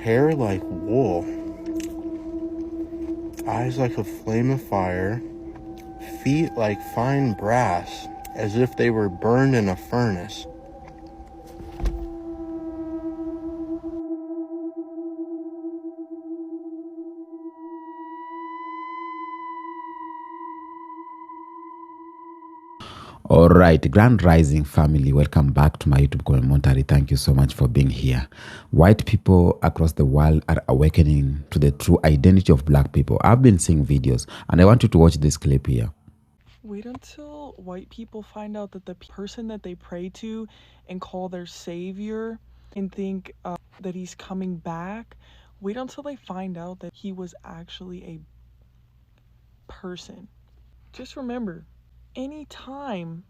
hair like wool, eyes like a flame of fire, feet like fine brass, as if they were burned in a furnace. All right, Grand Rising family, welcome back to my YouTube commentary. Thank you so much for being here. White people across the world are awakening to the true identity of black people. I've been seeing videos and I want you to watch this clip here. Wait until white people find out that the person that they pray to and call their savior and think that he's coming back. Wait until they find out that he was actually a person. Just remember, anytime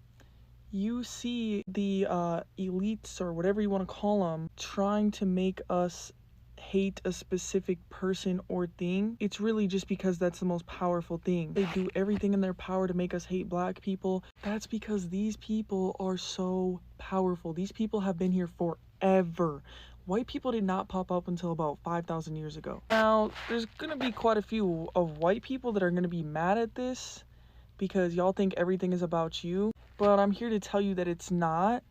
you see the elites or whatever you want to call them trying to make us hate a specific person or thing, it's really just because that's the most powerful thing. They do everything in their power to make us hate black people. That's because these people are so powerful. These people have been here forever. White people did not pop up until about 5,000 years ago. Now, there's gonna be quite a few of white people that are gonna be mad at this because y'all think everything is about you, but I'm here to tell you that it's not,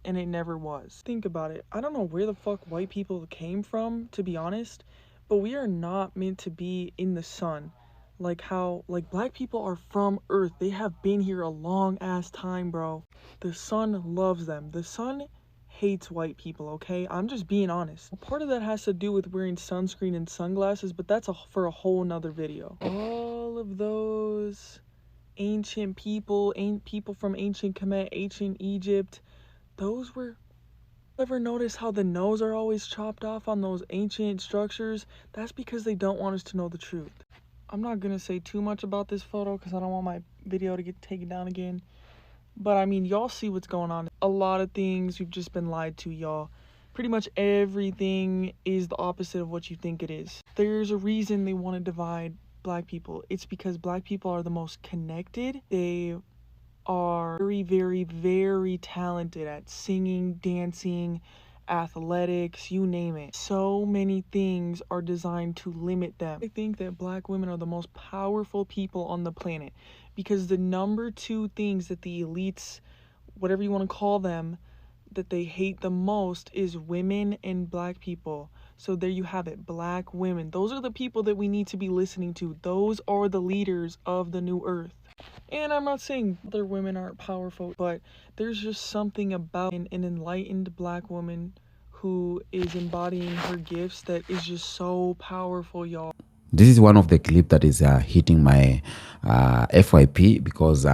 and it never was. Think about it. I don't know where the fuck white people came from, to be honest, but we are not meant to be in the sun. Like black people are from Earth. They have been here a long ass time, bro. The sun loves them. The sun hates white people, okay? I'm just being honest. Part of that has to do with wearing sunscreen and sunglasses, but that's for a whole nother video. All of those ancient people from ancient Kemet, ancient Egypt, those were... Ever notice how the nose are always chopped off on those ancient structures? That's because they don't want us to know the truth. I'm not gonna say too much about this photo because I don't want my video to get taken down again. But I mean, y'all see what's going on. A lot of things we've just been lied to, y'all. Pretty much everything is the opposite of what you think it is. There's a reason they want to divide black people. It's because black people are the most connected. They are very, very, very talented at singing, dancing, athletics, you name it. So many things are designed to limit them. I think that black women are the most powerful people on the planet because the number two things that the elites, whatever you want to call them, that they hate the most is women and black people. So there you have it, black women. Those are the people that we need to be listening to. Those are the leaders of the new earth. And I'm not saying other women aren't powerful, but there's just something about an enlightened black woman who is embodying her gifts that is just so powerful, y'all. This is one of the clips that is hitting my FYP because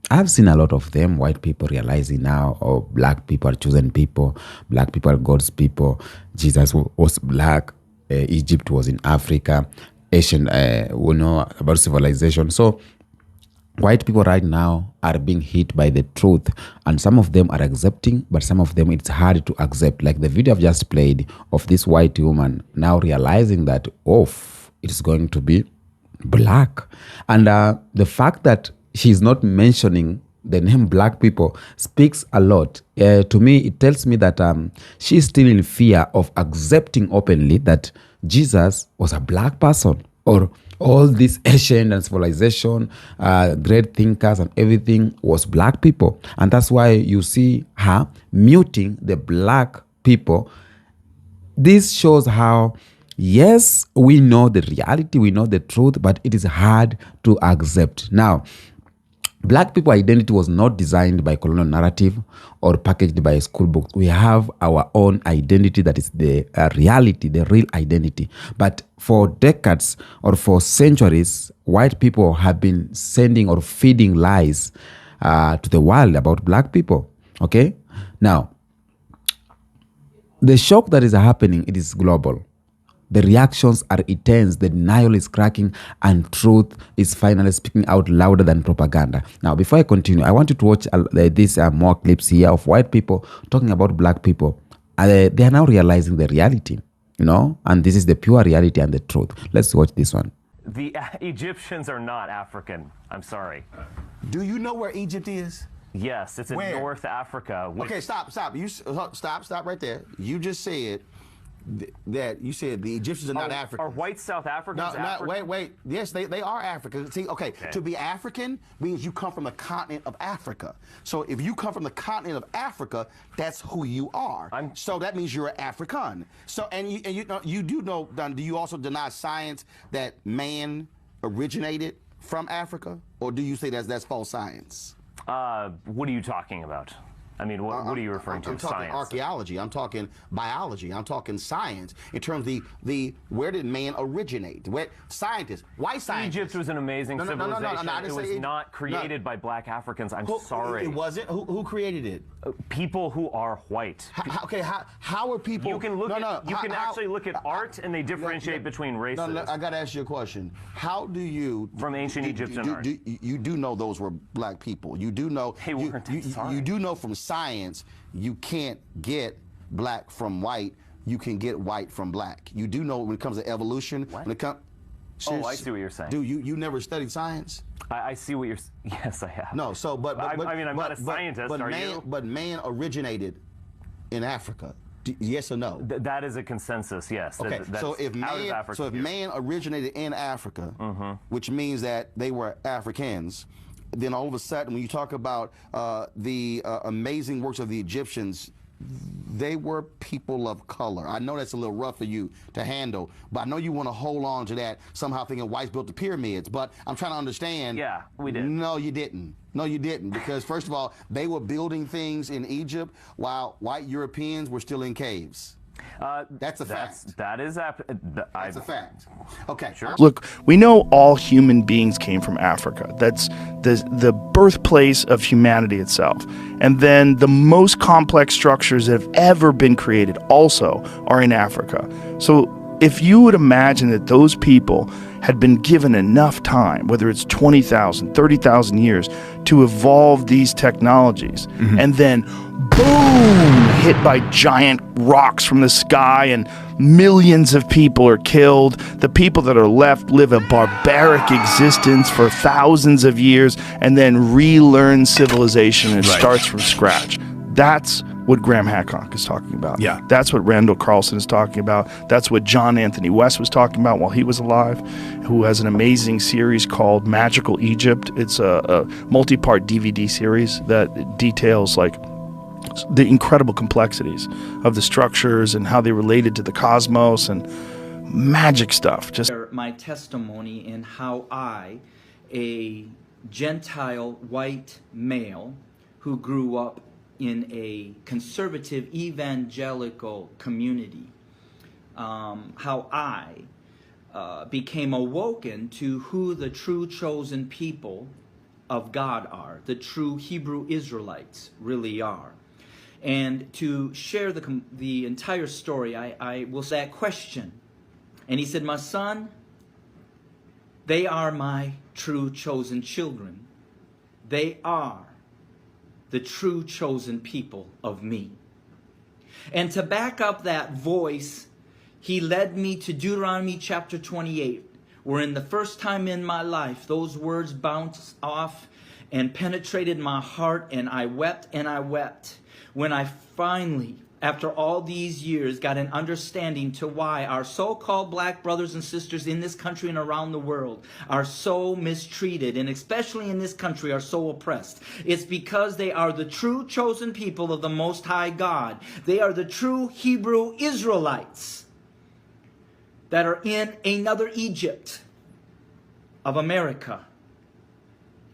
I've seen a lot of them, white people realizing now, oh, black people are chosen people, black people are God's people, Jesus was black, Egypt was in Africa, Asian, we know about civilization. So white people right now are being hit by the truth, and some of them are accepting, but some of them it's hard to accept. Like the video I've just played of this white woman now realizing that, oh, it's going to be black. And the fact that she's not mentioning the name black people speaks a lot. To me, it tells me that she's still in fear of accepting openly that Jesus was a black person, or all this Asian and civilization, great thinkers and everything was black people. And that's why you see her muting the black people. This shows how, yes, we know the reality, we know the truth, but it is hard to accept. Now, black people identity was not designed by colonial narrative or packaged by a school book. We have our own identity that is the reality, the real identity. But for decades or for centuries, white people have been sending or feeding lies to the world about black people. Okay? Now, the shock that is happening, it is global. The reactions are intense, the denial is cracking, and truth is finally speaking out louder than propaganda. Now, before I continue, I want you to watch these more clips here of white people talking about black people. They are now realizing the reality, you know, and this is the pure reality and the truth. Let's watch this one. The Egyptians are not African. I'm sorry. Do you know where Egypt is? Yes, it's in Where? North Africa. Okay, stop. You stop right there. You just said that you said the Egyptians are not African. Are white South Africans No, African? wait. Yes, they are African. See, okay, to be African means you come from the continent of Africa. So if you come from the continent of Africa, that's who you are. So that means you're an African. So and you do know. Do you also deny science that man originated from Africa, or do you say that's false science? What are you talking about? I mean, what are you referring to? I'm talking Science. archaeology. I'm talking biology. I'm talking science. In terms of the where did man originate? Where scientists, white scientists. Egypt was an amazing civilization. I didn't it was say not created by black Africans. I'm sorry. It wasn't. Who created it? People who are white. How are people? You can look actually look at art, and they differentiate between races. No, I got to ask you a question. How do you from ancient Egyptian art? You do know those were black people. You do know. They weren't. You do know from science you can't get black from white. You can get white from black. You do know when it comes to evolution. What? When it comes. Oh, I see what you're saying. Do you never studied science? I see what you're. Yes, I have. No, so but I mean, I'm not a scientist. Are you? But man originated in Africa. Yes or no? That is a consensus. Yes. Okay. So if man originated in Africa, which means that they were Africans, then all of a sudden, when you talk about the amazing works of the Egyptians, they were people of color. I know that's a little rough for you to handle, but I know you want to hold on to that somehow thinking whites built the pyramids, but I'm trying to understand. Yeah, we did. No, you didn't. No, you didn't, because first of all, they were building things in Egypt while white Europeans were still in caves. That's a fact. That's a fact. Okay. Sure. Look, we know all human beings came from Africa. That's the birthplace of humanity itself. And then the most complex structures that have ever been created also are in Africa. So if you would imagine that those people had been given enough time, whether it's 20,000, 30,000 years, to evolve these technologies, and then boom, hit by giant rocks from the sky and millions of people are killed. The people that are left live a barbaric existence for thousands of years and then relearn civilization and starts from scratch. That's what Graham Hancock is talking about. Yeah. That's what Randall Carlson is talking about. That's what John Anthony West was talking about while he was alive, who has an amazing series called Magical Egypt. It's a multi-part DVD series that details like the incredible complexities of the structures and how they related to the cosmos and magic stuff. Just my testimony in how I, a Gentile white male who grew up in a conservative evangelical community, how I became awoken to who the true chosen people of God are, the true Hebrew Israelites really are. And to share the entire story, I will say that question. And he said, my son, they are my true chosen children. They are the true chosen people of me. And to back up that voice, he led me to Deuteronomy chapter 28, where in the first time in my life, those words bounced off and penetrated my heart, and I wept when I finally, after all these years, got an understanding to why our so-called black brothers and sisters in this country and around the world are so mistreated, and especially in this country are so oppressed. It's because they are the true chosen people of the Most High God. They are the true Hebrew Israelites that are in another Egypt of America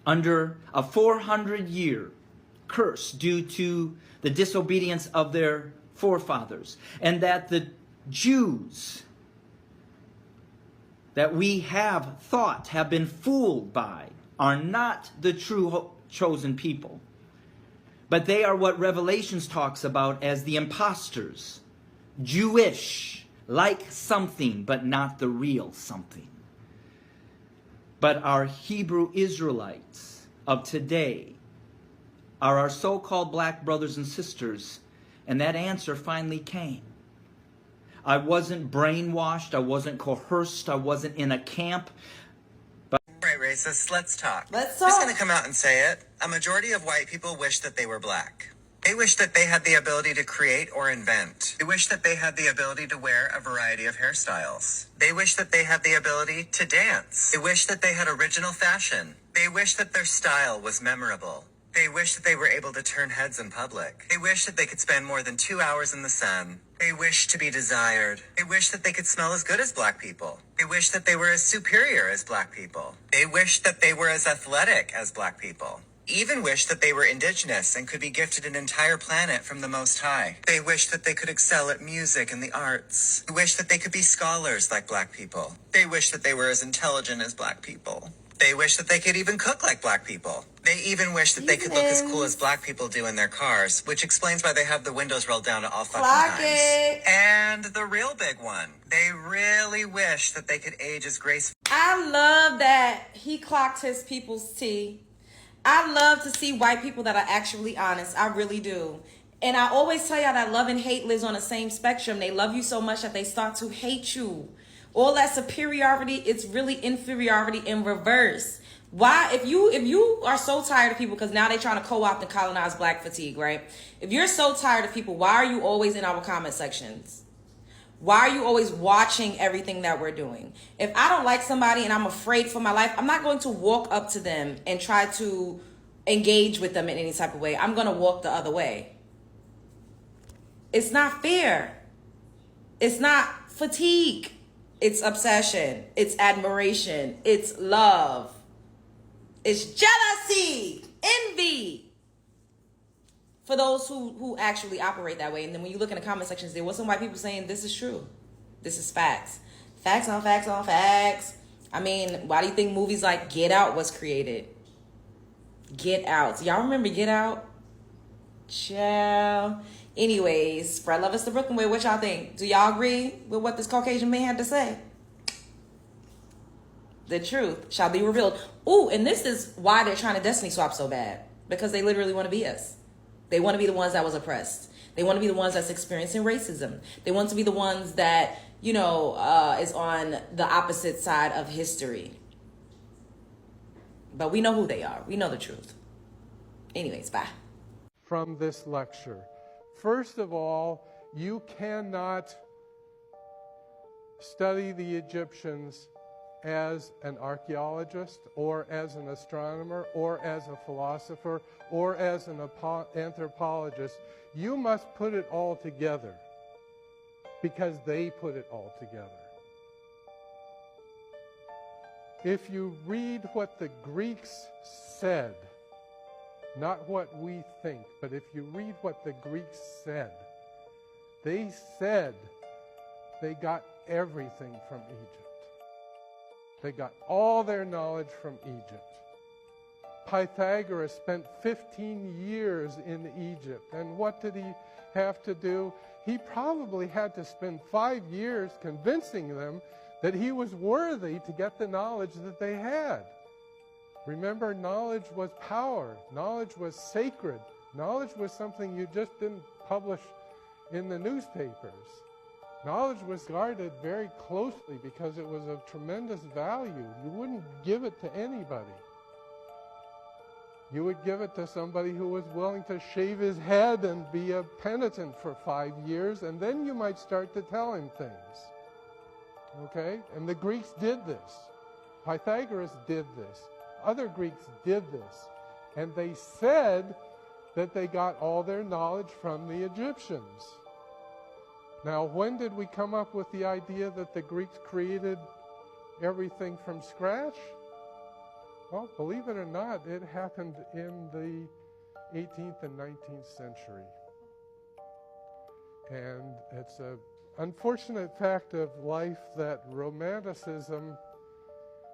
under a 400-year curse due to the disobedience of their forefathers, and that the Jews that we have thought have been fooled by are not the true chosen people, but they are what Revelations talks about as the imposters, Jewish, like something, but not the real something. But our Hebrew Israelites of today are our so-called black brothers and sisters, and that answer finally came. I wasn't brainwashed, I wasn't coerced, I wasn't in a camp. All right, racists, let's talk. Let's I'm just talk. going to come out and say it. A majority of white people wish that they were black. They wish that they had the ability to create or invent. They wish that they had the ability to wear a variety of hairstyles. They wish that they had the ability to dance. They wish that they had original fashion. They wish that their style was memorable. They wish that they were able to turn heads in public. They wish that they could spend more than 2 hours in the sun. They wish to be desired. They wish that they could smell as good as black people. They wish that they were as superior as black people. They wish that they were as athletic as black people. Even wish that they were indigenous and could be gifted an entire planet from the Most High. They wish that they could excel at music and the arts. They wish that they could be scholars like black people. They wish that they were as intelligent as black people. They wish that they could even cook like black people. They even wish that they could look as cool as black people do in their cars, which explains why they have the windows rolled down at all fucking times. And the real big one, they really wish that they could age as gracefully. I love that he clocked his people's tea. I love to see white people that are actually honest. I really do. And I always tell y'all that love and hate lives on the same spectrum. They love you so much that they start to hate you. All that superiority, it's really inferiority in reverse. Why? If you are so tired of people, because now they're trying to co-opt and colonize black fatigue, right? If you're so tired of people, why are you always in our comment sections? Why are you always watching everything that we're doing? If I don't like somebody and I'm afraid for my life, I'm not going to walk up to them and try to engage with them in any type of way. I'm going to walk the other way. It's not fair. It's not fatigue. It's obsession. It's admiration. It's love. It's jealousy, envy. For those who actually operate that way. And then when you look in the comment sections, there was some white people saying this is true. This is facts. Facts on facts on facts. I mean, why do you think movies like Get Out was created? Get Out. Y'all remember Get Out? Ciao. Anyways, Fred Love is the Brooklyn way. What y'all think? Do y'all agree with what this Caucasian man had to say? The truth shall be revealed. Ooh, and this is why they're trying to destiny swap so bad. Because they literally want to be us. They want to be the ones that was oppressed. They want to be the ones that's experiencing racism. They want to be the ones that, is on the opposite side of history. But we know who they are. We know the truth. Anyways, bye. From this lecture. First of all, you cannot study the Egyptians as an archaeologist or as an astronomer or as a philosopher or as an anthropologist. You must put it all together because they put it all together. If you read what the Greeks said, not what we think, but if you read what the Greeks said, they said they got everything from Egypt. They got all their knowledge from Egypt. Pythagoras spent 15 years in Egypt. And what did he have to do? He probably had to spend 5 years convincing them that he was worthy to get the knowledge that they had. Remember, knowledge was power. Knowledge was sacred. Knowledge was something you just didn't publish in the newspapers. Knowledge was guarded very closely because it was of tremendous value. You wouldn't give it to anybody. You would give it to somebody who was willing to shave his head and be a penitent for 5 years, and then you might start to tell him things. Okay? And the Greeks did this. Pythagoras did this. Other Greeks did this. And they said that they got all their knowledge from the Egyptians. Now, when did we come up with the idea that the Greeks created everything from scratch? Well, believe it or not, it happened in the 18th and 19th century. And it's an unfortunate fact of life that Romanticism,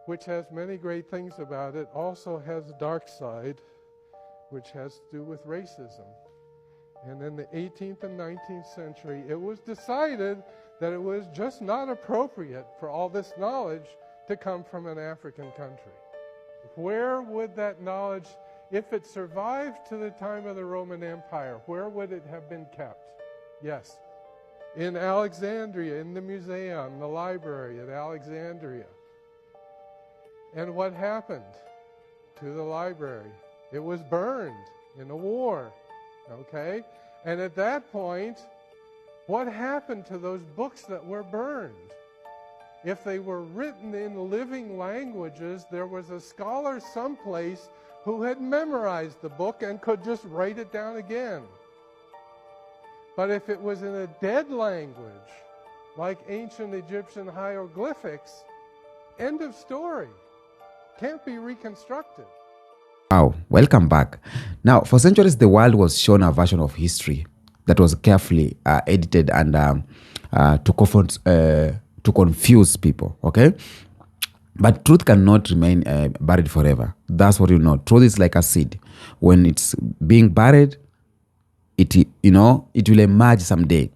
which has many great things about it, also has a dark side, which has to do with racism. And in the 18th and 19th century, it was decided that it was just not appropriate for all this knowledge to come from an African country. Where would that knowledge, if it survived to the time of the Roman Empire, where would it have been kept? Yes, in Alexandria, in the museum, the library at Alexandria. And what happened to the library? It was burned in a war. okay? And at that point, what happened to those books that were burned? If they were written in living languages, there was a scholar someplace who had memorized the book and could just write it down again. But if it was in a dead language, like ancient Egyptian hieroglyphics, end of story. Can't be reconstructed. Wow, welcome back. Now, for centuries, the world was shown a version of history that was carefully edited and to confuse people, okay? But truth cannot remain buried forever. That's what you know. Truth is like a seed. When it's being buried, it will emerge someday.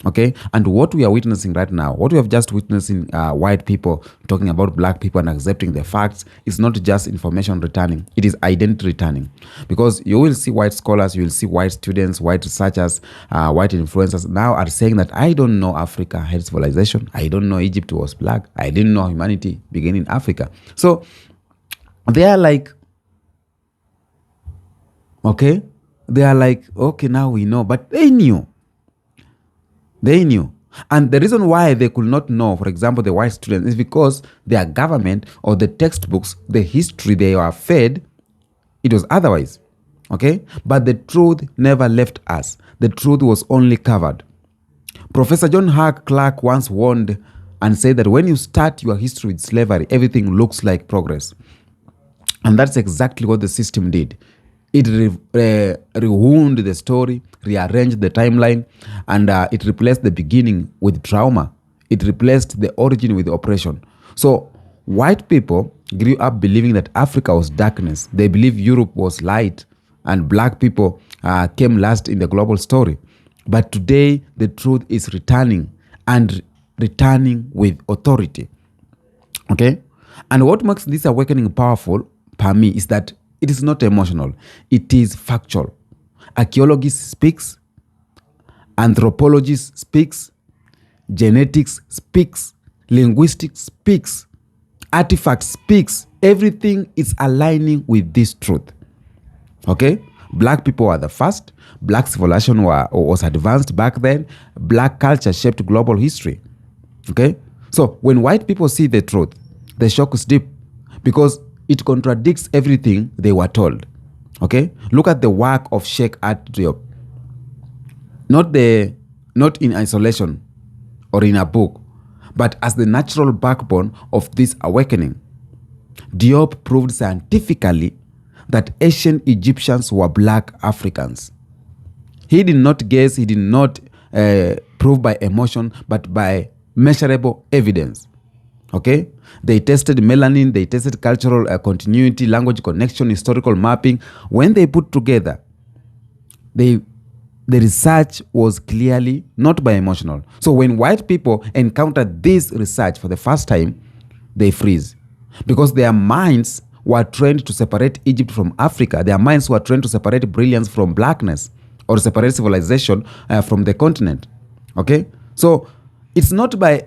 Okay, and what we are witnessing right now, what we have just witnessing white people talking about black people and accepting the facts, is not just information returning, it is identity returning. Because you will see white scholars, you will see white students, white researchers, white influencers now are saying that I don't know Africa had civilization, I don't know Egypt was black, I didn't know humanity began in Africa. So they are like, okay, now we know, but they knew. They knew. And the reason why they could not know, for example, the white students, is because their government or the textbooks, the history they were fed, it was otherwise. Okay? But the truth never left us. The truth was only covered. Professor John Hart Clark once warned and said that when you start your history with slavery, everything looks like progress. And that's exactly what the system did. It rewound the story, rearranged the timeline, and it replaced the beginning with trauma. It replaced the origin with oppression. So white people grew up believing that Africa was darkness. They believed Europe was light, and black people came last in the global story. But today, the truth is returning, and returning with authority. Okay? And what makes this awakening powerful, per me, is that it is not emotional. It is factual. Archaeology speaks. Anthropology speaks. Genetics speaks. Linguistics speaks. Artifacts speaks. Everything is aligning with this truth. Okay? Black people were the first. Black civilization was advanced back then. Black culture shaped global history. Okay? So when white people see the truth, the shock is deep because it contradicts everything they were told. Okay? Look at the work of Sheikh Anta Diop. Not in isolation or in a book, but as the natural backbone of this awakening. Diop proved scientifically that ancient Egyptians were black Africans. He did not guess, he did not prove by emotion, but by measurable evidence. Okay? They tested melanin, they tested cultural continuity, language connection, historical mapping. When they put together, the research was clearly not by emotional. So when white people encounter this research for the first time, they freeze. Because their minds were trained to separate Egypt from Africa. Their minds were trained to separate brilliance from blackness, or separate civilization from the continent. Okay? So it's not by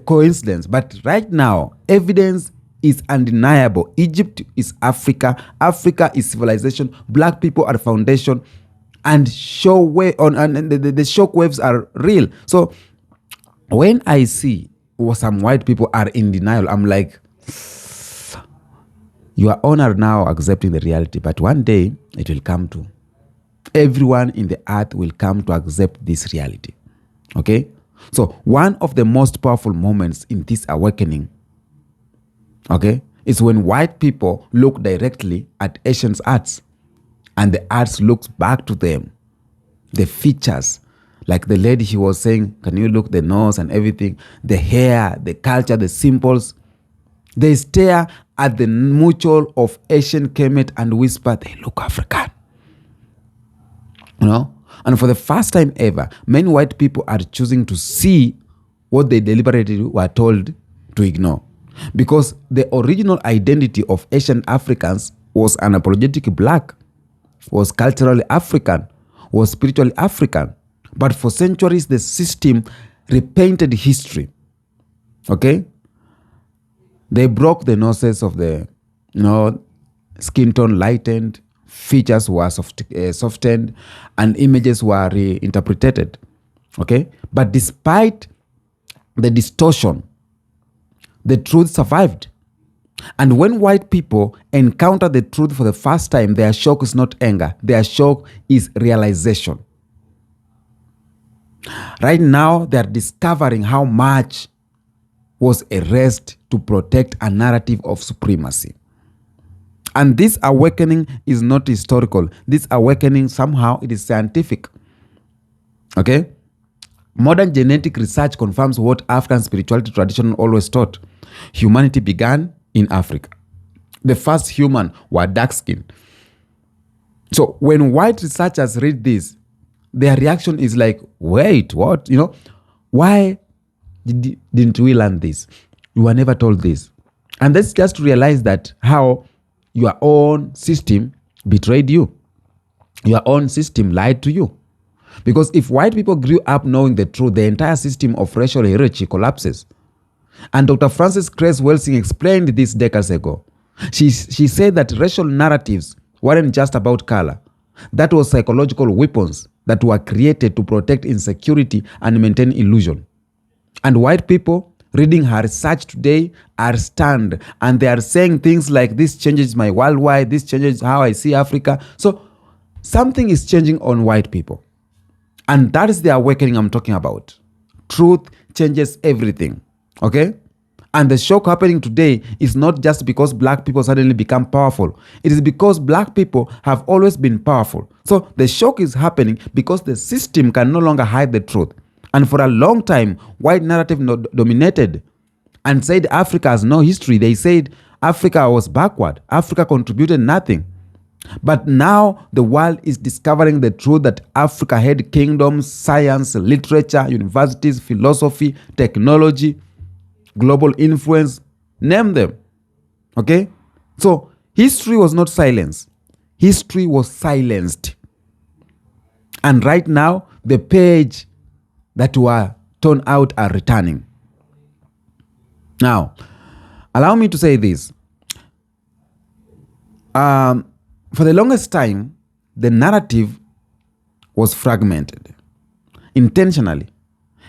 coincidence, but right now, evidence is undeniable. Egypt is Africa. Africa is civilization. Black people are the foundation. And the shock waves are real. So when I see some white people are in denial, I'm like, you are honored now accepting the reality, but one day it will come to. Everyone in the earth will come to accept this reality. Okay? So one of the most powerful moments in this awakening, okay, is when white people look directly at Asian arts and the arts looks back to them. The features, like the lady, she was saying, can you look the nose and everything, the hair, the culture, the symbols. They stare at the mutual of Asian Kemet and whisper, they look African. You know? And for the first time ever, many white people are choosing to see what they deliberately were told to ignore. Because the original identity of Asian Africans was unapologetic black, was culturally African, was spiritually African. But for centuries, the system repainted history. Okay? They broke the noses of the, skin tone lightened, features were softened, and images were reinterpreted. Okay? But despite the distortion, the truth survived. And when white people encounter the truth for the first time, their shock is not anger. Their shock is realization. Right now, they are discovering how much was erased to protect a narrative of supremacy. And this awakening is not historical. This awakening, somehow, it is scientific. Okay? Modern genetic research confirms what African spirituality tradition always taught. Humanity began in Africa. The first human were dark-skinned. So when white researchers read this, their reaction is like, wait, what? Why didn't we learn this? We were never told this. And that's just to realize that how your own system betrayed you. Your own system lied to you. Because if white people grew up knowing the truth, the entire system of racial hierarchy collapses. And Dr. Frances Cress Welsing explained this decades ago. She said that racial narratives weren't just about color. That was psychological weapons that were created to protect insecurity and maintain illusion. And white people reading her research today are stunned, and they are saying things like, this changes my worldwide, this changes how I see Africa. So something is changing on white people. And that is the awakening I'm talking about. Truth changes everything. Okay? And the shock happening today is not just because black people suddenly become powerful. It is because black people have always been powerful. So the shock is happening because the system can no longer hide the truth. And for a long time, white narrative dominated and said Africa has no history. They said Africa was backward. Africa contributed nothing. But now the world is discovering the truth that Africa had kingdoms, science, literature, universities, philosophy, technology, global influence, name them. Okay? So history was not silence. History was silenced. And right now, the page that were torn out are returning. Now, allow me to say this. For the longest time, the narrative was fragmented intentionally.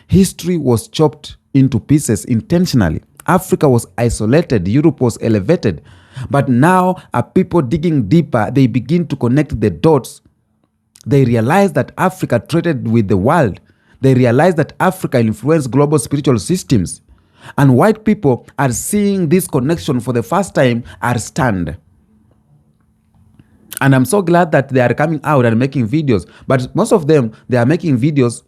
History was chopped into pieces intentionally. Africa was isolated. Europe was elevated. But now, people digging deeper, they begin to connect the dots. They realize that Africa traded with the world. They realize that Africa influenced global spiritual systems. And white people are seeing this connection for the first time, are stunned. And I'm so glad that they are coming out and making videos. But most of them, they are making videos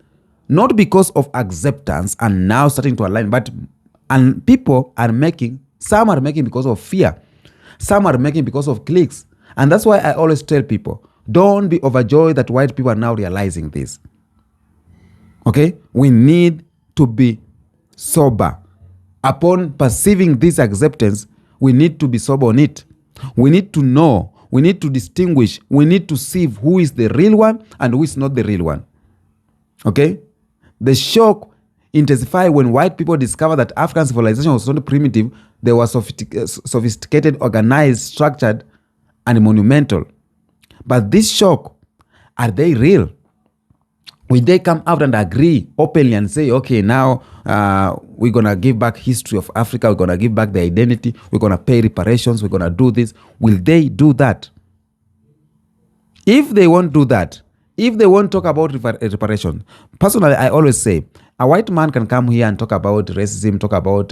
not because of acceptance and now starting to align, and people are making, some are making because of fear. Some are making because of clicks. And that's why I always tell people, don't be overjoyed that white people are now realizing this. Okay? We need to be sober. Upon perceiving this acceptance, we need to be sober on it. We need to know. We need to distinguish. We need to see who is the real one and who is not the real one. Okay? The shock intensified when white people discovered that African civilization was not primitive. They were sophisticated, organized, structured, and monumental. But this shock, are they real? Will they come out and agree openly and say, okay, now we're going to give back history of Africa, we're going to give back the identity, we're going to pay reparations, we're going to do this? Will they do that? If they won't do that, if they won't talk about reparation, personally, I always say, a white man can come here and talk about racism, talk about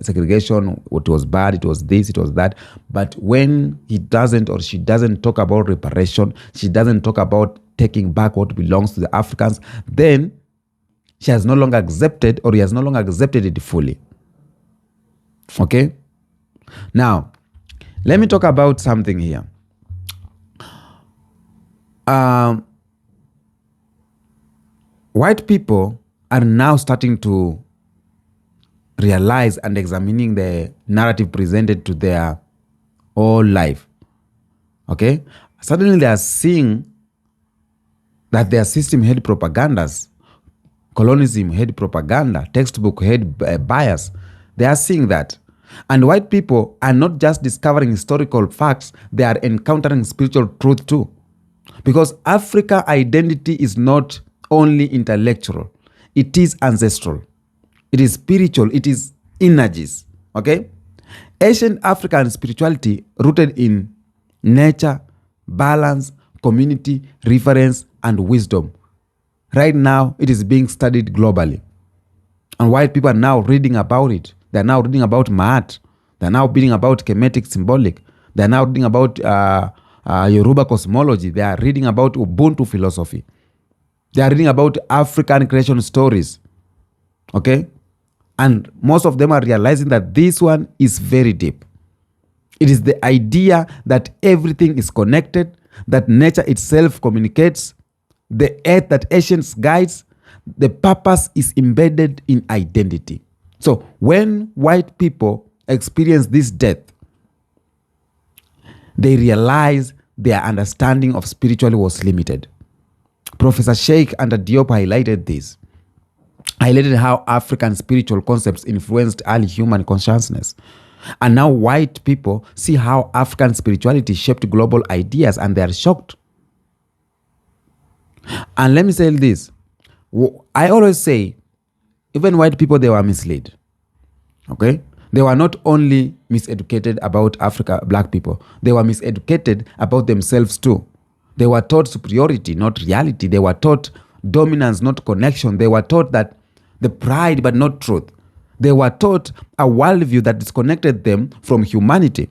segregation, what was bad, it was this, it was that. But when he doesn't or she doesn't talk about reparation, she doesn't talk about taking back what belongs to the Africans, then she has no longer accepted, or he has no longer accepted it fully. Okay? Now, let me talk about something here. White people are now starting to realize and examining the narrative presented to their whole life. Okay? Suddenly they are seeing that their system had propagandas. Colonialism had propaganda. Textbook had bias. They are seeing that. And white people are not just discovering historical facts, they are encountering spiritual truth too. Because Africa identity is not only intellectual, it is ancestral, it is spiritual, it is energies. Okay? Ancient African spirituality rooted in nature, balance, community, reference, and wisdom. Right now, it is being studied globally. And white people are now reading about it. They're now reading about Maat. They're now reading about Kemetic symbolic. They're now reading about Yoruba cosmology. They are reading about Ubuntu philosophy. They are reading about African creation stories. Okay? And most of them are realizing that this one is very deep. It is the idea that everything is connected, that nature itself communicates, the earth that ancients guides, the purpose is embedded in identity. So when white people experience this depth, they realize their understanding of spirituality was limited. Professor Sheikh Anta Diop highlighted how African spiritual concepts influenced early human consciousness. And now white people see how African spirituality shaped global ideas and they are shocked. And let me say this. I always say, even white people, they were misled. Okay? They were not only miseducated about Africa, black people, they were miseducated about themselves too. They were taught superiority, not reality. They were taught dominance, not connection. They were taught that the pride, but not truth. They were taught a worldview that disconnected them from humanity,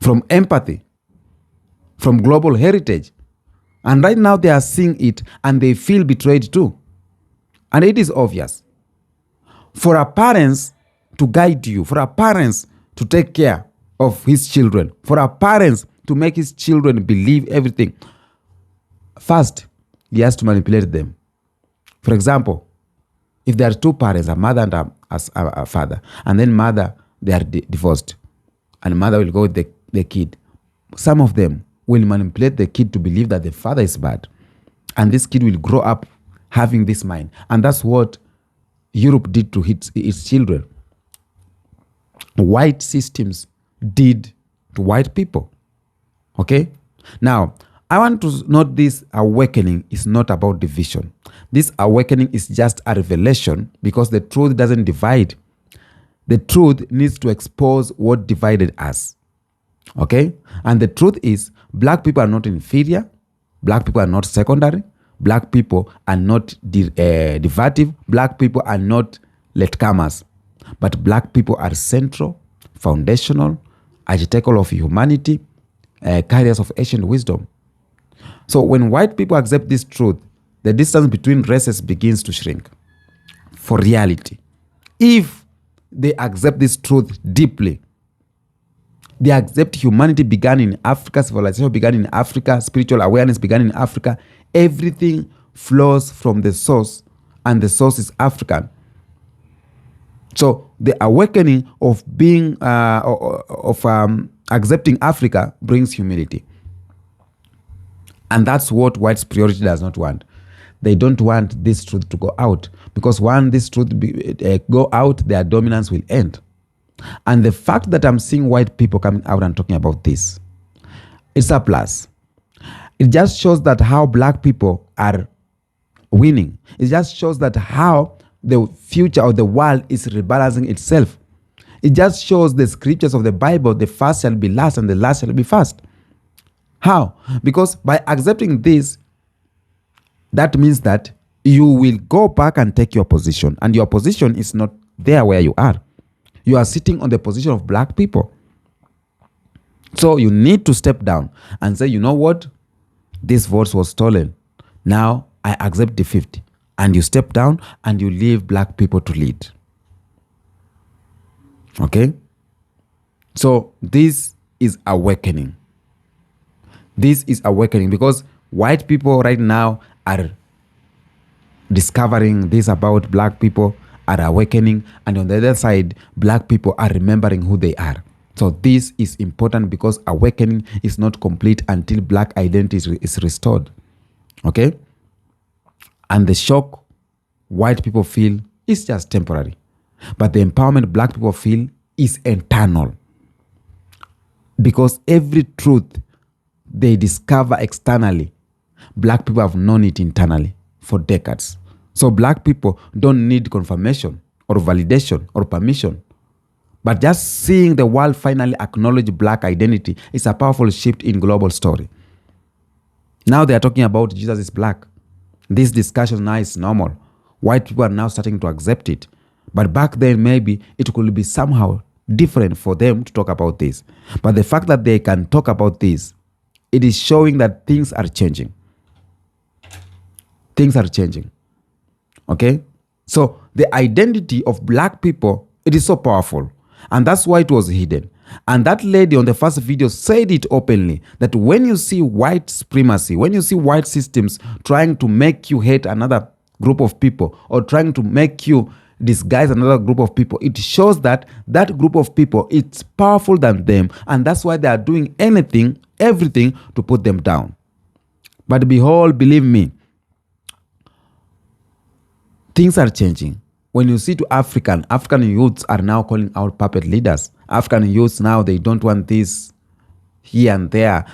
from empathy, from global heritage. And right now they are seeing it and they feel betrayed too. And it is obvious. For our parents to guide you, for our parents to take care of his children, for our parents to make his children believe everything, first, he has to manipulate them. For example, if there are two parents, a mother and a father, and then mother, they are divorced, and mother will go with the kid. Some of them will manipulate the kid to believe that the father is bad. And this kid will grow up having this mind. And that's what Europe did to its children. White systems did to white people. Okay? Now, I want to note this awakening is not about division. This awakening is just a revelation because the truth doesn't divide. The truth needs to expose what divided us. Okay? And the truth is, black people are not inferior. Black people are not secondary. Black people are not derivative. Black people are not latecomers. But black people are central, foundational, architectural of humanity, carriers of ancient wisdom. So when white people accept this truth, the distance between races begins to shrink for reality. If they accept this truth deeply, they accept humanity began in Africa, civilization began in Africa, spiritual awareness began in Africa. Everything flows from the source, and the source is African. So the awakening of being, accepting Africa brings humility. And that's what white superiority does not want. They don't want this truth to go out, because when this truth go out, their dominance will end. And the fact that I'm seeing white people coming out and talking about this, it's a plus. It just shows that how black people are winning. It just shows that how the future of the world is rebalancing itself. It just shows the scriptures of the Bible, the first shall be last and the last shall be first. How? Because by accepting this, that means that you will go back and take your position. And your position is not there where you are. You are sitting on the position of black people. So you need to step down and say, you know what? This vote was stolen. Now I accept defeat. And you step down and you leave black people to lead. Okay? So this is awakening. This is awakening because white people right now are discovering this about black people, are awakening, and on the other side, black people are remembering who they are. So this is important because awakening is not complete until black identity is restored. Okay? And the shock white people feel is just temporary. But the empowerment black people feel is internal. Because every truth they discover externally, black people have known it internally for decades. So black people don't need confirmation or validation or permission. But just seeing the world finally acknowledge black identity is a powerful shift in global story. Now they are talking about Jesus is black. This discussion now is normal. White people are now starting to accept it. But back then, maybe it could be somehow different for them to talk about this. But the fact that they can talk about this, it is showing that things are changing. Things are changing. Okay? So the identity of black people, it is so powerful. And that's why it was hidden. And that lady on the first video said it openly, that when you see white supremacy, when you see white systems trying to make you hate another group of people or trying to make you disguise another group of people, it shows that that group of people, it's powerful than them. And that's why they are doing anything, everything to put them down. But behold, believe me, things are changing. When you see to African youths are now calling out puppet leaders. African youths now, they don't want this here and there,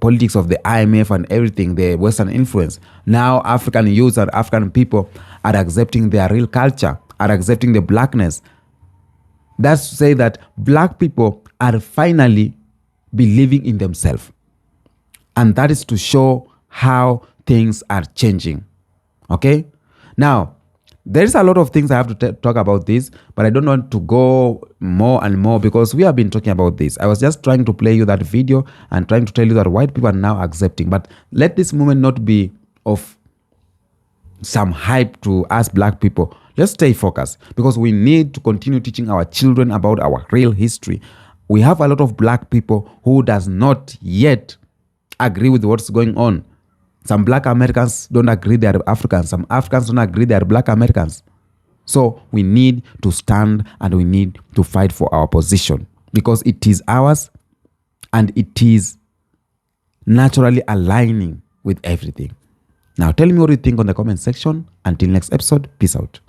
politics of the IMF and everything, the Western influence. Now African youths and African people are accepting their real culture, are accepting the blackness. That's to say that black people are finally believing in themselves. And that is to show how things are changing. Okay? Now, there is a lot of things I have to talk about this, but I don't want to go more and more because we have been talking about this. I was just trying to play you that video and trying to tell you that white people are now accepting. But let this moment not be of some hype to us black people. Let's stay focused because we need to continue teaching our children about our real history. We have a lot of black people who does not yet agree with what's going on. Some black Americans don't agree they are Africans. Some Africans don't agree they are black Americans. So we need to stand and we need to fight for our position because it is ours and it is naturally aligning with everything. Now tell me what you think on the comment section. Until next episode, peace out.